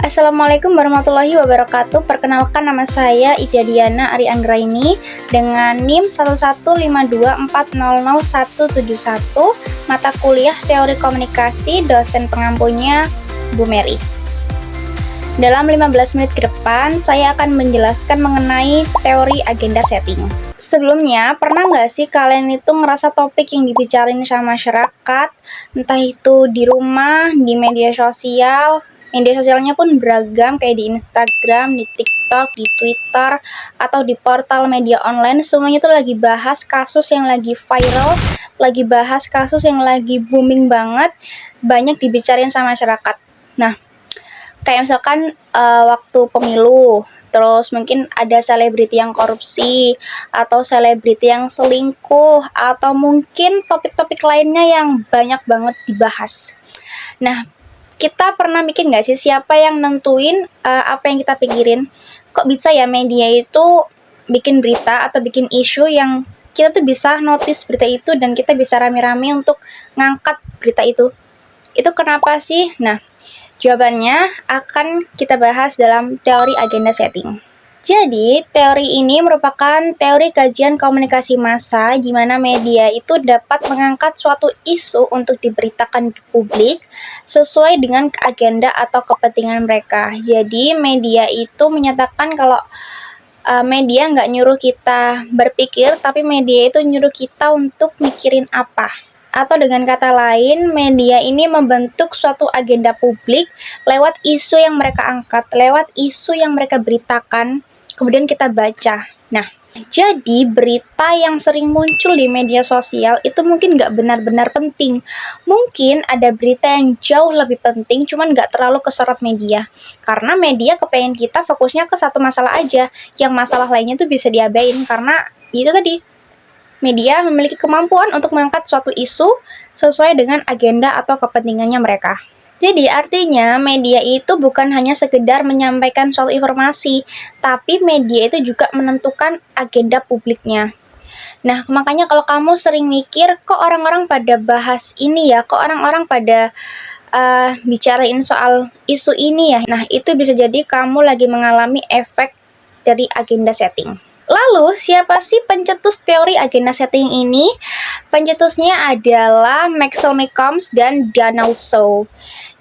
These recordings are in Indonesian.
Assalamualaikum warahmatullahi wabarakatuh. Perkenalkan, nama saya Ida Diana Ari Anggraini dengan NIM 11524000171, mata kuliah Teori Komunikasi, dosen pengampunya Bu Mary. Dalam 15 menit ke depan, saya akan menjelaskan mengenai teori agenda setting. Sebelumnya, pernah nggak sih kalian itu ngerasa topik yang dibicarain sama masyarakat, entah itu di rumah, di media sosialnya pun beragam, kayak di Instagram, di TikTok, di Twitter, atau di portal media online, semuanya tuh lagi bahas kasus yang lagi viral, lagi bahas kasus yang lagi booming banget, banyak dibicarain sama masyarakat. Nah, kayak misalkan waktu pemilu, terus mungkin ada selebriti yang korupsi, atau selebriti yang selingkuh, atau mungkin topik-topik lainnya yang banyak banget dibahas. Nah, kita pernah mikir nggak sih siapa yang nentuin apa yang kita pikirin? Kok bisa ya media itu bikin berita atau bikin isu yang kita tuh bisa notice berita itu dan kita bisa rame-rame untuk ngangkat berita itu? Itu kenapa sih? Nah, jawabannya akan kita bahas dalam teori agenda setting. Jadi, teori ini merupakan teori kajian komunikasi massa di mana media itu dapat mengangkat suatu isu untuk diberitakan di publik sesuai dengan agenda atau kepentingan mereka. Jadi, media itu menyatakan kalau media nggak nyuruh kita berpikir, tapi media itu nyuruh kita untuk mikirin apa. Atau dengan kata lain, media ini membentuk suatu agenda publik lewat isu yang mereka angkat, lewat isu yang mereka beritakan, kemudian kita baca. Nah, jadi berita yang sering muncul di media sosial itu mungkin nggak benar-benar penting. Mungkin ada berita yang jauh lebih penting, cuman nggak terlalu kesorot media. Karena media kepengen kita fokusnya ke satu masalah aja, yang masalah lainnya tuh bisa diabain karena itu tadi. Media memiliki kemampuan untuk mengangkat suatu isu sesuai dengan agenda atau kepentingannya mereka. Jadi artinya media itu bukan hanya sekedar menyampaikan suatu informasi, tapi media itu juga menentukan agenda publiknya. Nah, makanya kalau kamu sering mikir, kok orang-orang pada bahas ini ya, kok orang-orang pada bicarain soal isu ini ya. Nah, itu bisa jadi kamu lagi mengalami efek dari agenda setting. Lalu, siapa sih pencetus teori agenda setting ini? Pencetusnya adalah Maxwell Malcolm dan Donald Shaw.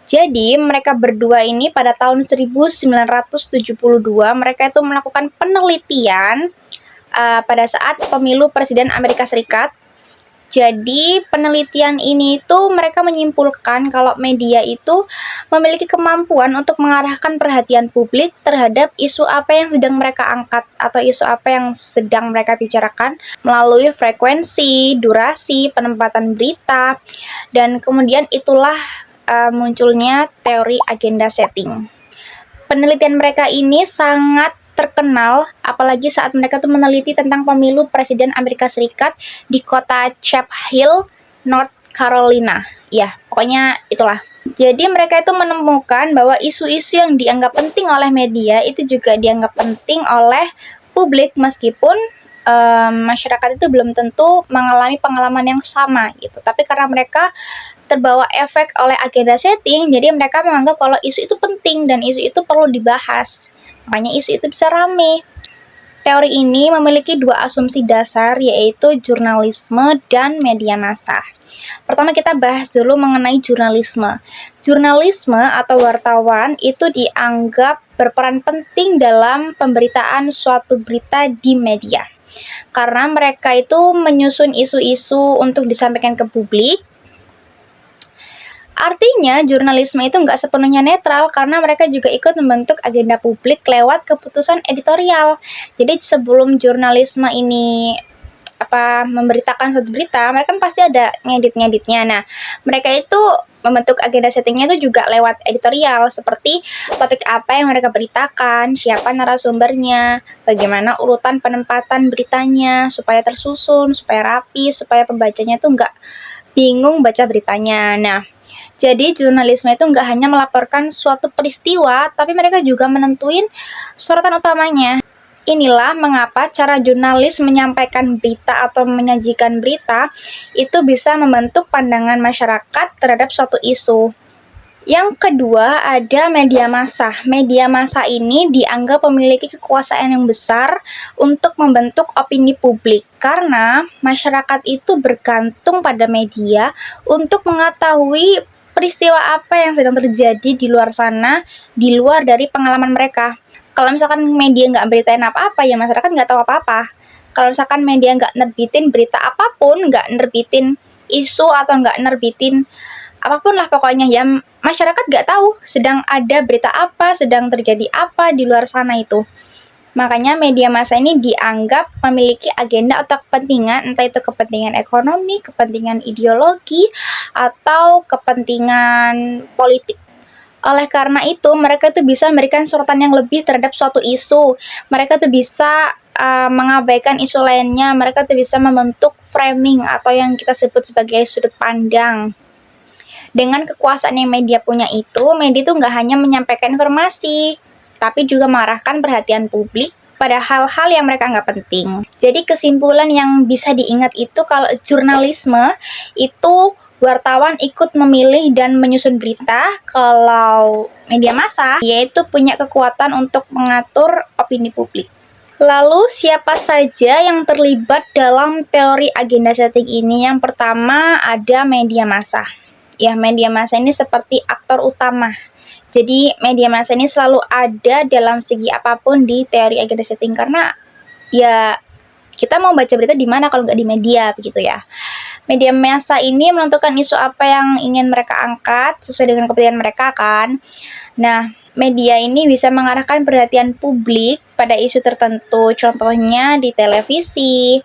Jadi, mereka berdua ini pada tahun 1972, mereka itu melakukan penelitian pada saat pemilu Presiden Amerika Serikat. Jadi, penelitian ini itu mereka menyimpulkan kalau media itu memiliki kemampuan untuk mengarahkan perhatian publik terhadap isu apa yang sedang mereka angkat atau isu apa yang sedang mereka bicarakan melalui frekuensi, durasi, penempatan berita, dan kemudian itulah munculnya teori agenda setting. Penelitian mereka ini sangat terkenal, apalagi saat mereka tuh meneliti tentang pemilu Presiden Amerika Serikat di kota Chapel Hill, North Carolina. Ya, pokoknya itulah. Jadi mereka itu menemukan bahwa isu-isu yang dianggap penting oleh media itu juga dianggap penting oleh publik meskipun masyarakat itu belum tentu mengalami pengalaman yang sama gitu. Tapi karena mereka terbawa efek oleh agenda setting, jadi mereka menganggap kalau isu itu penting dan isu itu perlu dibahas. Makanya isu itu bisa rame. Teori ini memiliki dua asumsi dasar, yaitu jurnalisme dan media massa. Pertama kita bahas dulu mengenai jurnalisme. Jurnalisme atau wartawan itu dianggap berperan penting dalam pemberitaan suatu berita di media. Karena mereka itu menyusun isu-isu untuk disampaikan ke publik. Artinya, jurnalisme itu nggak sepenuhnya netral karena mereka juga ikut membentuk agenda publik lewat keputusan editorial. Jadi sebelum jurnalisme ini memberitakan suatu berita, mereka kan pasti ada ngedit-ngeditnya. Nah, mereka itu membentuk agenda settingnya itu juga lewat editorial, seperti topik apa yang mereka beritakan, siapa narasumbernya, bagaimana urutan penempatan beritanya, supaya tersusun, supaya rapi, supaya pembacanya itu nggak bingung baca beritanya. Nah, jadi jurnalisme itu nggak hanya melaporkan suatu peristiwa, tapi mereka juga menentuin sorotan utamanya. Inilah mengapa cara jurnalis menyampaikan berita atau menyajikan berita itu bisa membentuk pandangan masyarakat terhadap suatu isu. Yang kedua, ada media massa. Media massa ini dianggap memiliki kekuasaan yang besar untuk membentuk opini publik karena masyarakat itu bergantung pada media untuk mengetahui peristiwa apa yang sedang terjadi di luar sana, di luar dari pengalaman mereka. Kalau misalkan media nggak beritain apa-apa, ya masyarakat nggak tahu apa-apa. Kalau misalkan media nggak nerbitin berita apapun, nggak nerbitin isu atau nggak nerbitin apapun lah pokoknya, ya masyarakat nggak tahu sedang ada berita apa, sedang terjadi apa di luar sana itu. Makanya media massa ini dianggap memiliki agenda atau kepentingan, entah itu kepentingan ekonomi, kepentingan ideologi, atau kepentingan politik. Oleh karena itu, mereka itu bisa memberikan sorotan yang lebih terhadap suatu isu. Mereka tuh bisa mengabaikan isu lainnya. Mereka tuh bisa membentuk framing atau yang kita sebut sebagai sudut pandang. Dengan kekuasaan yang media punya itu, media itu nggak hanya menyampaikan informasi, tapi juga mengarahkan perhatian publik pada hal-hal yang mereka nggak penting. Jadi kesimpulan yang bisa diingat itu kalau jurnalisme itu wartawan ikut memilih dan menyusun berita, kalau media massa yaitu punya kekuatan untuk mengatur opini publik. Lalu siapa saja yang terlibat dalam teori agenda setting ini? Yang pertama ada media massa. Ya, media massa ini seperti aktor utama. Jadi media massa ini selalu ada dalam segi apapun di teori agenda setting karena ya kita mau baca berita di mana kalau nggak di media, begitu ya. Media massa ini menentukan isu apa yang ingin mereka angkat sesuai dengan kepentingan mereka kan. Nah, media ini bisa mengarahkan perhatian publik pada isu tertentu, contohnya di televisi,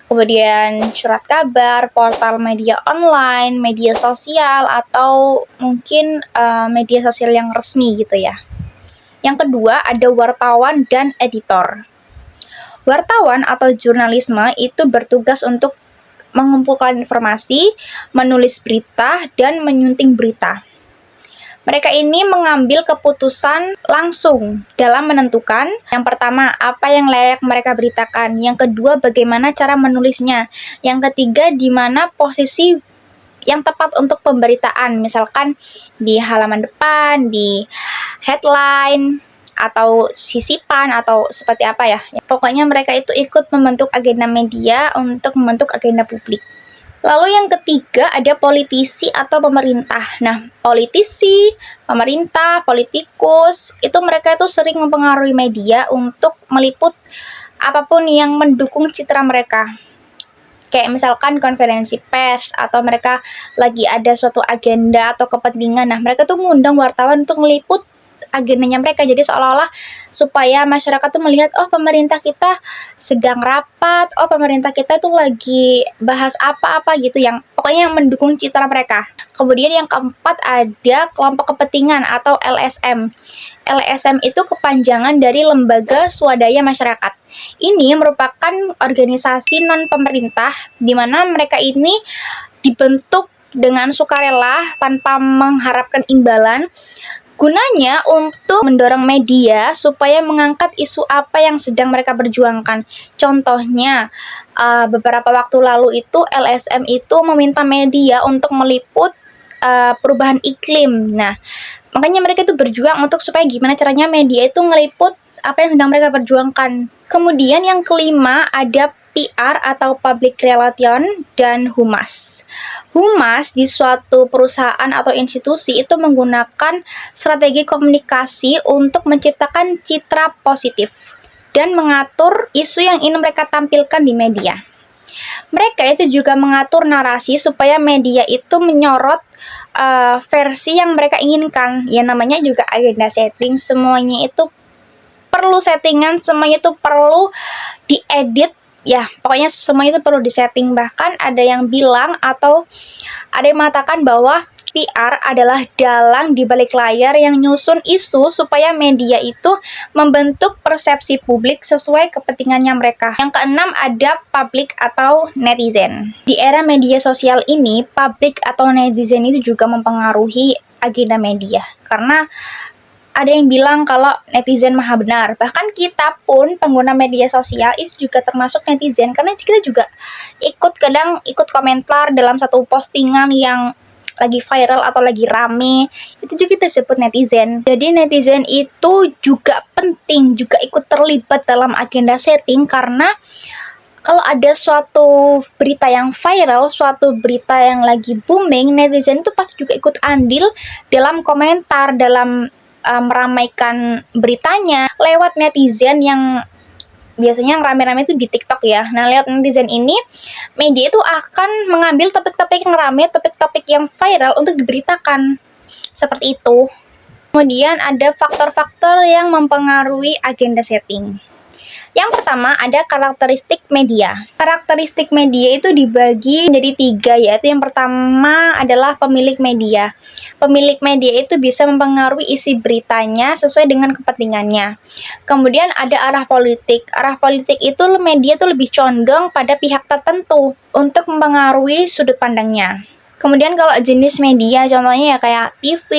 kemudian surat kabar, portal media online, media sosial, atau mungkin media sosial yang resmi gitu ya. Yang kedua ada wartawan dan editor. Wartawan atau jurnalisme itu bertugas untuk mengumpulkan informasi, menulis berita, dan menyunting berita. Mereka ini mengambil keputusan langsung dalam menentukan, yang pertama, apa yang layak mereka beritakan. Yang kedua, bagaimana cara menulisnya. Yang ketiga, di mana posisi yang tepat untuk pemberitaan. Misalkan di halaman depan, di headline, atau sisipan, atau seperti apa ya. Pokoknya mereka itu ikut membentuk agenda media untuk membentuk agenda publik. Lalu yang ketiga ada politisi atau pemerintah. Nah, politisi, pemerintah, politikus, itu mereka itu sering mempengaruhi media untuk meliput apapun yang mendukung citra mereka. Kayak misalkan konferensi pers atau mereka lagi ada suatu agenda atau kepentingan. Nah, mereka tuh mengundang wartawan untuk meliput agendanya mereka, jadi seolah-olah supaya masyarakat tuh melihat, oh pemerintah kita sedang rapat, oh pemerintah kita tuh lagi bahas apa-apa gitu, yang pokoknya yang mendukung citra mereka. Kemudian yang keempat ada kelompok kepentingan atau LSM. LSM itu kepanjangan dari Lembaga Swadaya Masyarakat. Ini merupakan organisasi non-pemerintah di mana mereka ini dibentuk dengan sukarela tanpa mengharapkan imbalan, gunanya untuk mendorong media supaya mengangkat isu apa yang sedang mereka perjuangkan. Contohnya, beberapa waktu lalu itu LSM itu meminta media untuk meliput perubahan iklim. Nah, makanya mereka itu berjuang untuk supaya gimana caranya media itu ngeliput apa yang sedang mereka perjuangkan. Kemudian yang kelima ada PR atau Public Relation dan Humas. Humas di suatu perusahaan atau institusi itu menggunakan strategi komunikasi untuk menciptakan citra positif dan mengatur isu yang ingin mereka tampilkan di media. Mereka itu juga mengatur narasi supaya media itu menyorot versi yang mereka inginkan. Ya namanya juga agenda setting, semuanya itu perlu settingan, semuanya itu perlu diedit. Ya, pokoknya semuanya itu perlu disetting. Bahkan ada yang bilang atau ada yang mengatakan bahwa PR adalah dalang di balik layar yang nyusun isu supaya media itu membentuk persepsi publik sesuai kepentingannya mereka. Yang keenam ada publik atau netizen. Di era media sosial ini, publik atau netizen itu juga mempengaruhi agenda media. Karena ada yang bilang kalau netizen maha benar. Bahkan kita pun pengguna media sosial itu juga termasuk netizen, karena kita juga kadang ikut komentar dalam satu postingan yang lagi viral atau lagi rame, itu juga disebut netizen. Jadi netizen itu juga penting, juga ikut terlibat dalam agenda setting, karena kalau ada suatu berita yang viral, suatu berita yang lagi booming, netizen itu pasti juga ikut andil dalam komentar, dalam meramaikan beritanya lewat netizen yang biasanya yang rame-rame itu di TikTok ya. Nah, lewat netizen ini, media itu akan mengambil topik-topik yang rame, topik-topik yang viral untuk diberitakan. Seperti itu. Kemudian ada faktor-faktor yang mempengaruhi agenda setting. Yang pertama ada karakteristik media. Karakteristik media itu dibagi menjadi 3, yaitu yang pertama adalah pemilik media. Pemilik media itu bisa mempengaruhi isi beritanya sesuai dengan kepentingannya. Kemudian ada arah politik. Arah politik itu media itu lebih condong pada pihak tertentu untuk mempengaruhi sudut pandangnya. Kemudian kalau jenis media contohnya ya kayak TV,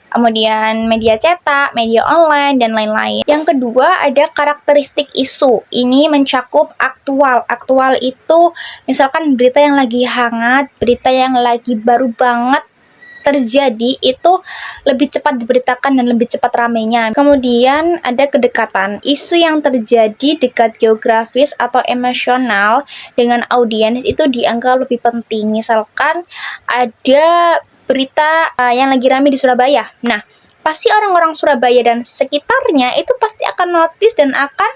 kemudian media cetak, media online, dan lain-lain. Yang kedua ada karakteristik isu. Ini mencakup aktual. Aktual itu misalkan berita yang lagi hangat, berita yang lagi baru banget terjadi, itu lebih cepat diberitakan dan lebih cepat ramainya. Kemudian ada kedekatan. Isu yang terjadi dekat geografis atau emosional dengan audiens itu dianggap lebih penting. Misalkan ada berita yang lagi ramai di Surabaya. Nah, pasti orang-orang Surabaya dan sekitarnya itu pasti akan notice dan akan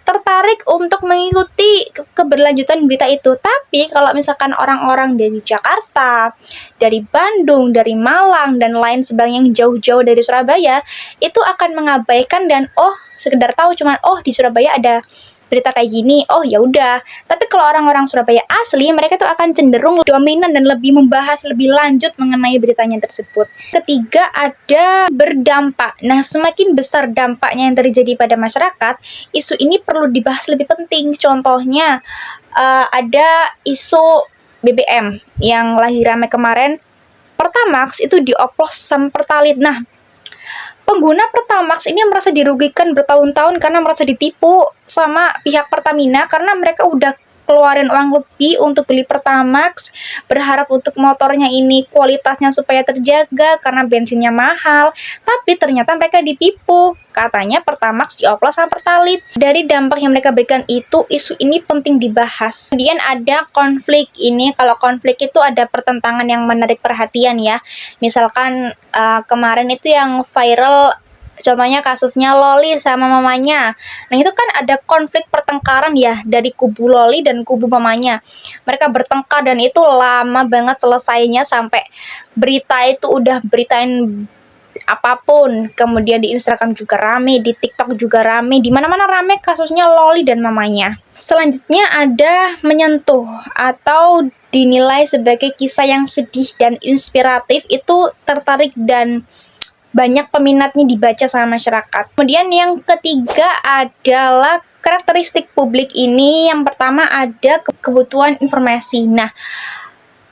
tertarik untuk mengikuti keberlanjutan berita itu. Tapi kalau misalkan orang-orang dari Jakarta, dari Bandung, dari Malang, dan lain sebagainya yang jauh-jauh dari Surabaya, itu akan mengabaikan dan sekedar tahu cuman di Surabaya ada berita kayak gini, ya udah. Tapi kalau orang-orang Surabaya asli, mereka tuh akan cenderung dominan dan lebih membahas lebih lanjut mengenai beritanya tersebut. Ketiga ada berdampak. Nah, semakin besar dampaknya yang terjadi pada masyarakat, isu ini perlu dibahas lebih penting. Contohnya ada isu BBM yang lagi ramai kemarin, Pertamax itu dioplos sama Pertalite. Nah, pengguna Pertamax ini merasa dirugikan bertahun-tahun karena merasa ditipu sama pihak Pertamina, karena mereka udah keluarin uang lebih untuk beli Pertamax, berharap untuk motornya ini kualitasnya supaya terjaga karena bensinnya mahal, tapi ternyata mereka ditipu. Katanya Pertamax dioplos sama Pertalite. Dari dampak yang mereka berikan itu, isu ini penting dibahas. Kemudian ada konflik. Ini kalau konflik itu ada pertentangan yang menarik perhatian ya. Misalkan kemarin itu yang viral, contohnya kasusnya Loli sama mamanya. Nah, itu kan ada konflik pertengkaran ya dari kubu Loli dan kubu mamanya. Mereka bertengkar dan itu lama banget selesainya, sampai berita itu udah beritain apapun. Kemudian di Instagram juga rame, di TikTok juga rame, di mana-mana rame kasusnya Loli dan mamanya. Selanjutnya ada menyentuh atau dinilai sebagai kisah yang sedih dan inspiratif, itu tertarik dan banyak peminatnya dibaca sama masyarakat. Kemudian yang ketiga adalah karakteristik publik. Ini yang pertama ada kebutuhan informasi. Nah,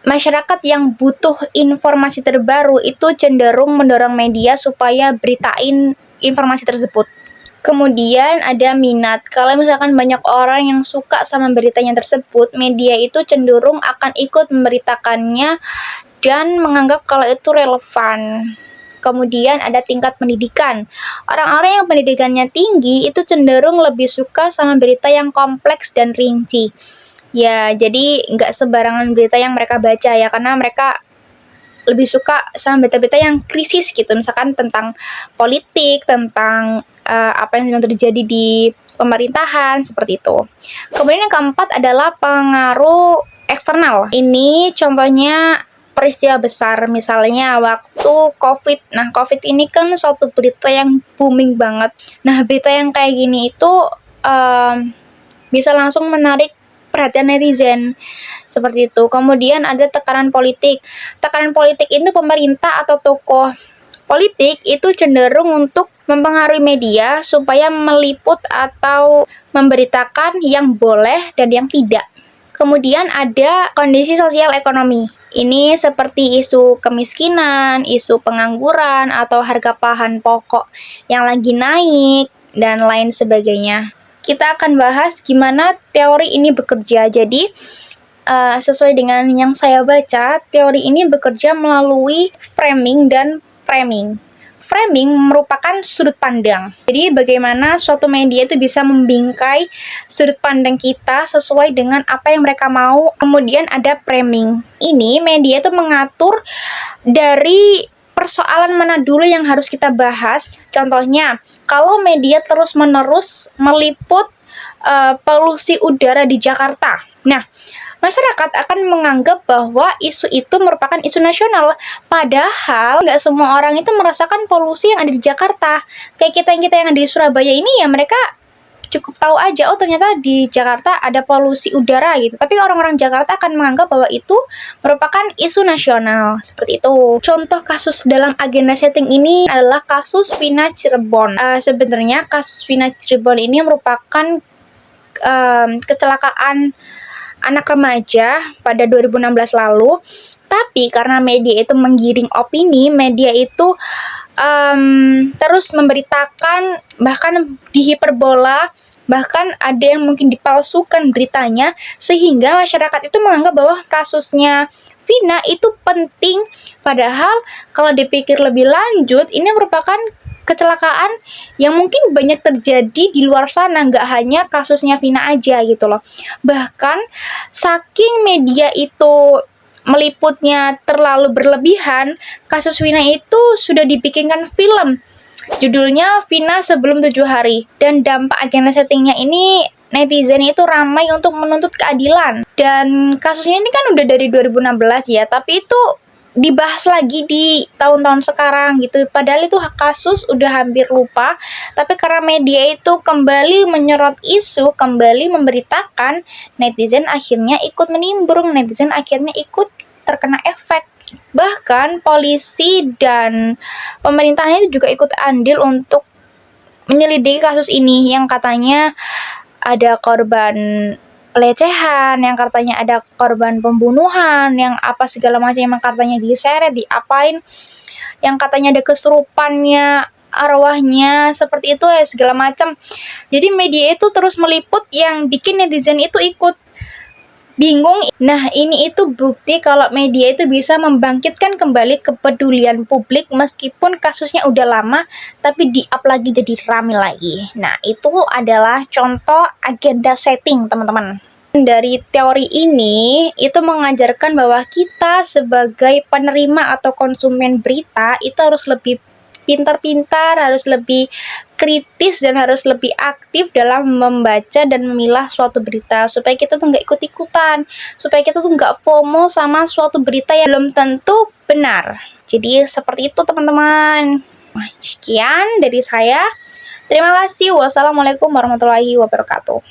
masyarakat yang butuh informasi terbaru itu cenderung mendorong media supaya beritain informasi tersebut. Kemudian ada minat. Kalau misalkan banyak orang yang suka sama beritanya tersebut, media itu cenderung akan ikut memberitakannya dan menganggap kalau itu relevan. Kemudian ada tingkat pendidikan. Orang-orang yang pendidikannya tinggi itu cenderung lebih suka sama berita yang kompleks dan rinci. Ya, jadi nggak sembarangan berita yang mereka baca ya, karena mereka lebih suka sama berita-berita yang krisis gitu. Misalkan tentang politik, tentang apa yang sedang terjadi di pemerintahan, seperti itu. Kemudian yang keempat adalah pengaruh eksternal. Ini contohnya peristiwa besar, misalnya waktu COVID. Nah, COVID ini kan suatu berita yang booming banget. Nah, berita yang kayak gini itu bisa langsung menarik perhatian netizen, seperti itu. Kemudian ada tekanan politik. Tekanan politik itu pemerintah atau tokoh politik itu cenderung untuk mempengaruhi media supaya meliput atau memberitakan yang boleh dan yang tidak. Kemudian ada kondisi sosial ekonomi. Ini seperti isu kemiskinan, isu pengangguran, atau harga bahan pokok yang lagi naik, dan lain sebagainya. Kita akan bahas gimana teori ini bekerja. Jadi, sesuai dengan yang saya baca, teori ini bekerja melalui framing dan priming. Framing merupakan sudut pandang. Jadi bagaimana suatu media itu bisa membingkai sudut pandang kita sesuai dengan apa yang mereka mau. Kemudian ada framing. Ini media itu mengatur dari persoalan mana dulu yang harus kita bahas. Contohnya, kalau media terus-menerus meliput polusi udara di Jakarta. Nah, masyarakat akan menganggap bahwa isu itu merupakan isu nasional. Padahal nggak semua orang itu merasakan polusi yang ada di Jakarta. Kayak kita yang ada di Surabaya ini ya mereka cukup tahu aja, oh ternyata di Jakarta ada polusi udara gitu. Tapi orang-orang Jakarta akan menganggap bahwa itu merupakan isu nasional. Seperti itu. Contoh kasus dalam agenda setting ini adalah kasus Vina Cirebon. Sebenarnya kasus Vina Cirebon ini merupakan kecelakaan anak remaja pada 2016 lalu, tapi karena media itu menggiring opini, media itu terus memberitakan, bahkan dihiperbola, bahkan ada yang mungkin dipalsukan beritanya, sehingga masyarakat itu menganggap bahwa kasusnya Vina itu penting, padahal kalau dipikir lebih lanjut, ini merupakan kecelakaan yang mungkin banyak terjadi di luar sana, nggak hanya kasusnya Vina aja gitu loh. Bahkan saking media itu meliputnya terlalu berlebihan, kasus Vina itu sudah dibikinkan film. Judulnya Vina Sebelum 7 Hari. Dan dampak agenda settingnya ini netizen itu ramai untuk menuntut keadilan. Dan kasusnya ini kan udah dari 2016 ya, tapi itu dibahas lagi di tahun-tahun sekarang gitu. Padahal itu kasus udah hampir lupa, tapi karena media itu kembali menyorot isu, kembali memberitakan, netizen akhirnya ikut menimbrung, netizen akhirnya ikut terkena efek. Bahkan polisi dan pemerintahnya itu juga ikut andil untuk menyelidiki kasus ini, yang katanya ada korban pelecehan, yang katanya ada korban pembunuhan, yang apa segala macam, yang katanya diseret, diapain, yang katanya ada kesurupannya, arwahnya, seperti itu ya, segala macam. Jadi media itu terus meliput yang bikin netizen itu ikut bingung. Nah, ini itu bukti kalau media itu bisa membangkitkan kembali kepedulian publik meskipun kasusnya udah lama, tapi di-up lagi jadi rame lagi. Nah, itu adalah contoh agenda setting, teman-teman. Dari teori ini, itu mengajarkan bahwa kita sebagai penerima atau konsumen berita itu harus lebih pintar-pintar, harus lebih kritis, dan harus lebih aktif dalam membaca dan memilah suatu berita, supaya kita tuh nggak ikut-ikutan, supaya kita tuh nggak FOMO sama suatu berita yang belum tentu benar. Jadi seperti itu teman-teman. Sekian dari saya. Terima kasih. Wassalamualaikum warahmatullahi wabarakatuh.